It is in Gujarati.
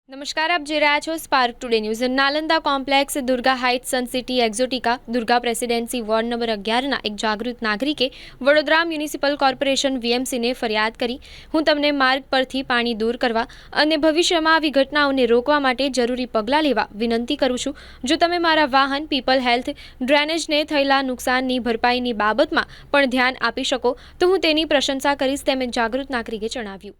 નમસ્કાર, આપ જોઈ રહ્યા છો Spark Today News. Nalanda Complex Durga Heights Sun City Exotica Durga Presidency ward number 11ના એક જાગૃત નાગરિકે વડોદરા મ્યુનિસિપલ કોર્પોરેશન વીએમસીને ફરિયાદ કરી, હું તમને માર્ગ પરથી પાણી દૂર કરવા અને ભવિષ્યમાં આવી ઘટનાઓને રોકવા માટે જરૂરી પગલાં લેવા વિનંતી કરું છું। જો તમે મારા વાહન, પીપલ હેલ્થ, ડ્રેનેજને થયેલા નુકસાનની ભરપાઈની બાબતમાં પણ ધ્યાન આપી શકો તો હું તેની પ્રશંસા કરીશ, તેમ જાગૃત નાગરિકે જણાવ્યું।